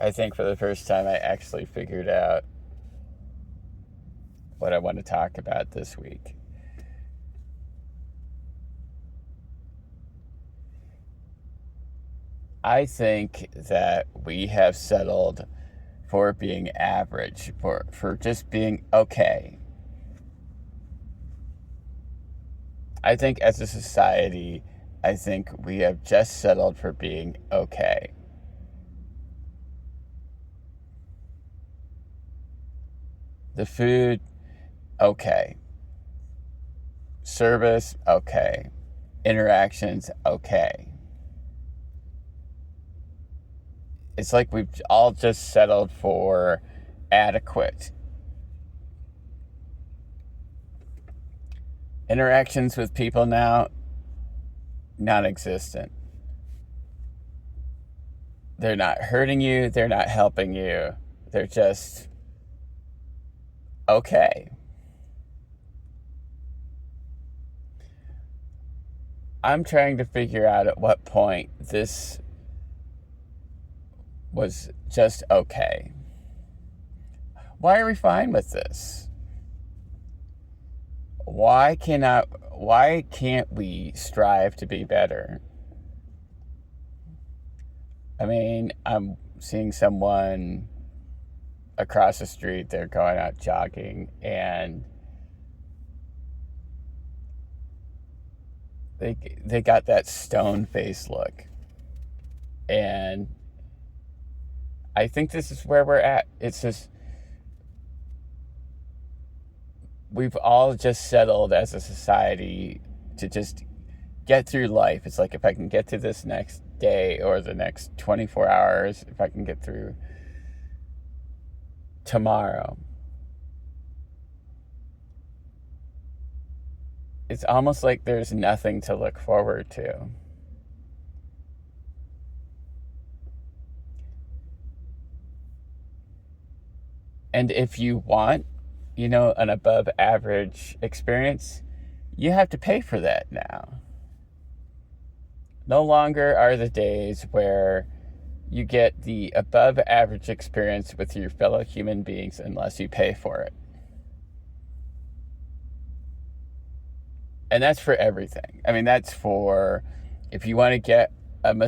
I think for the first time I actually figured out what I want to talk about this week. I think that we have settled for being average, for just being okay. I think as a society, I think we have just settled for being okay. The food, okay. Service, okay. Interactions, okay. It's like we've all just settled for adequate. Interactions with people now, non-existent. They're not hurting you, they're not helping you, they're just okay. I'm trying to figure out at what point this was just okay. Why are we fine with this? Why can't we strive to be better? I mean, I'm seeing someone across the street, they're going out jogging, and they got that stone face look. And I think this is where we're at. It's just, we've all just settled as a society to just get through life. It's like, if I can get through this next day or the next 24 hours, if I can get through tomorrow, it's almost like there's nothing to look forward to. And if you want, an above average experience, you have to pay for that now. No longer are the days where you get the above average experience with your fellow human beings unless you pay for it. And that's for everything. I mean, that's for if you want to get an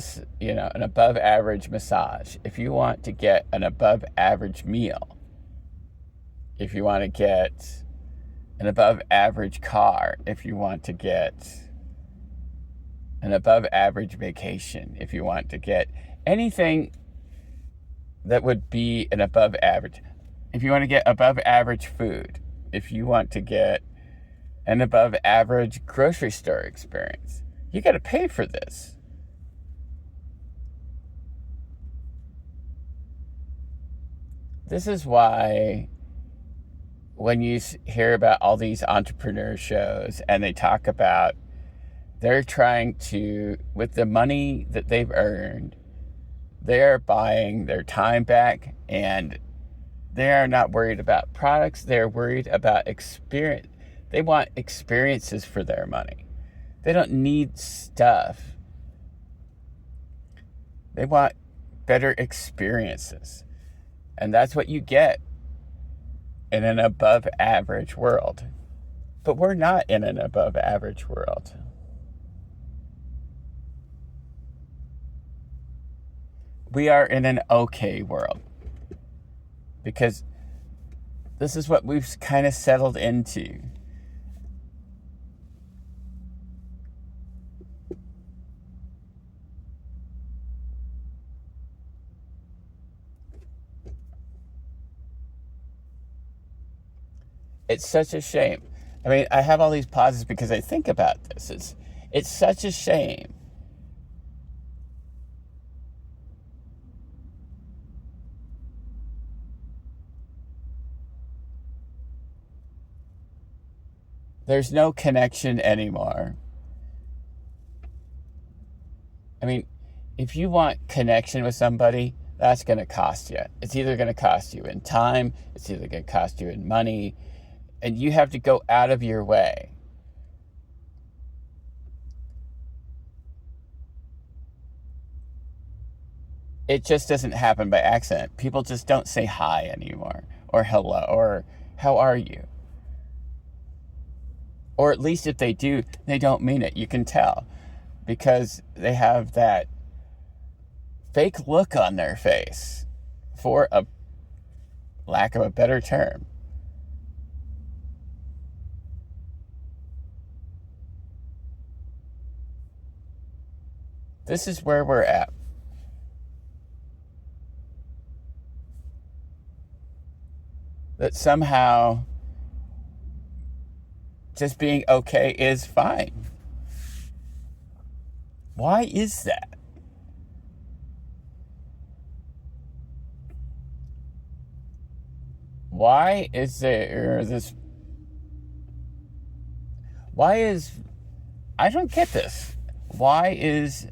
above average massage, if you want to get an above average meal, if you want to get an above average car, if you want to get an above average vacation, if you want to get anything that would be an above average, if you want to get above average food, if you want to get an above average grocery store experience, you got to pay for this. This is why when you hear about all these entrepreneur shows and they talk about they're trying to, with the money that they've earned, they're buying their time back, and they are not worried about products. They're worried about experience. They want experiences for their money. They don't need stuff. They want better experiences. And that's what you get in an above average world. But we're not in an above average world. We are in an okay world. Because this is what we've kind of settled into. It's such a shame. I mean, I have all these pauses because I think about this. It's such a shame. There's no connection anymore. I mean, if you want connection with somebody, that's going to cost you. It's either going to cost you in time, it's either going to cost you in money, and you have to go out of your way. It just doesn't happen by accident. People just don't say hi anymore, or hello, or how are you? Or at least if they do, they don't mean it. You can tell because they have that fake look on their face, for a lack of a better term. This is where we're at. That somehow just being okay is fine. Why is that? Why is there this? Why is. I don't get this. Why is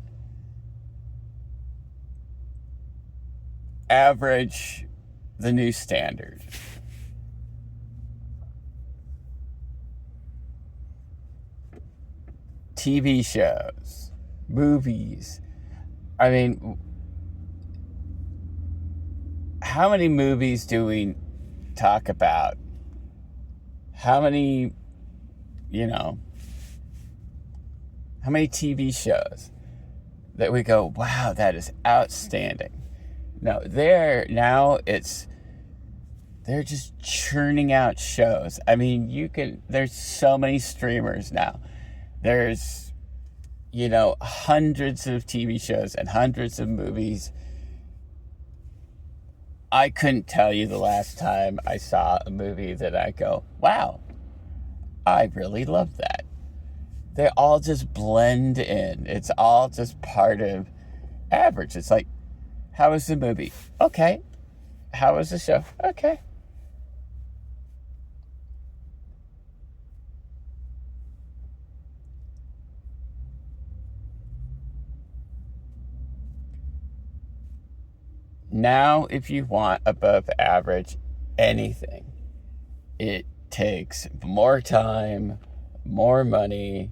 average the new standard? TV shows, movies. I mean, how many movies do we talk about? How many, how many TV shows that we go, wow, that is outstanding? No, they're just churning out shows. I mean, there's so many streamers now. There's, hundreds of TV shows and hundreds of movies. I couldn't tell you the last time I saw a movie that I go, wow, I really love that. They all just blend in. It's all just part of average. It's like, how was the movie? Okay. How was the show? Okay. Now, if you want above average anything, it takes more time, more money.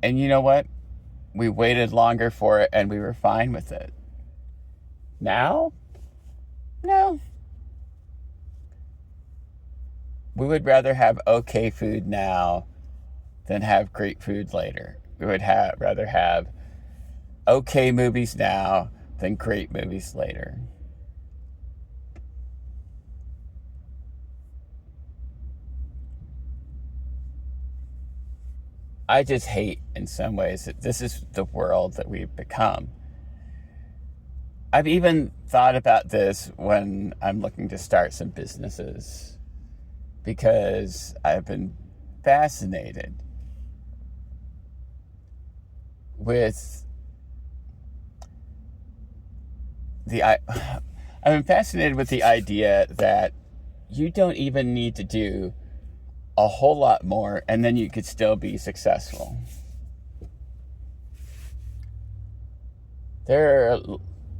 And you know what? We waited longer for it and we were fine with it. Now? No. We would rather have okay food now than have great food later. We would rather have okay movies now than great movies later. I just hate, in some ways, that this is the world that we've become. I've even thought about this when I'm looking to start some businesses, because I've been fascinated with I've been fascinated with the idea that you don't even need to do a whole lot more and then you could still be successful. There are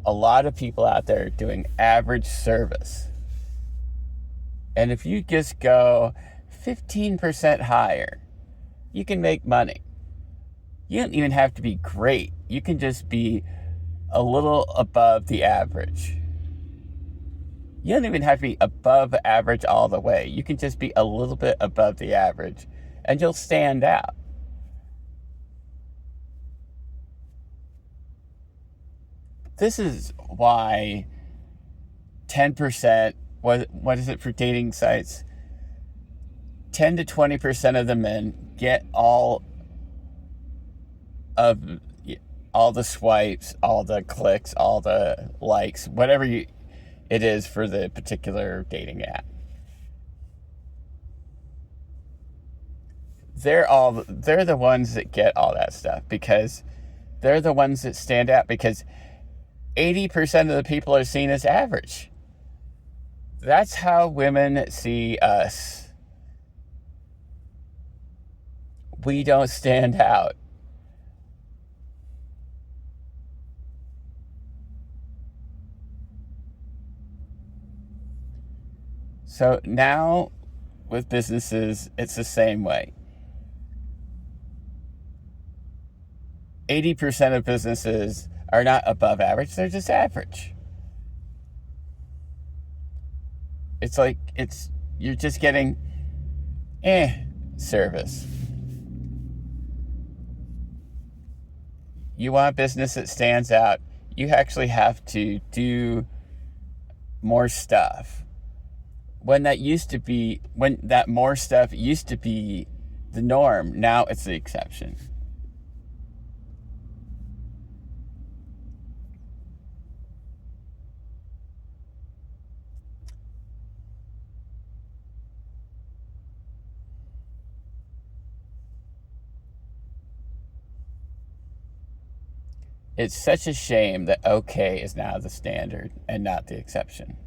a lot of people out there doing average service. And if you just go 15% higher, you can make money. You don't even have to be great. You can just be a little above the average. You don't even have to be above average all the way. You can just be a little bit above the average and you'll stand out. This is why 10%, what is it for dating sites? 10 to 20% of the men get all the swipes, all the clicks, all the likes, whatever it is for the particular dating app. They're the ones that get all that stuff because they're the ones that stand out, because 80% of the people are seen as average. That's how women see us. We don't stand out. So now with businesses, it's the same way. 80% of businesses are not above average, they're just average. It's like you're just getting service. You want a business that stands out, you actually have to do more stuff. When that more stuff used to be the norm, now it's the exception. It's such a shame that okay is now the standard and not the exception.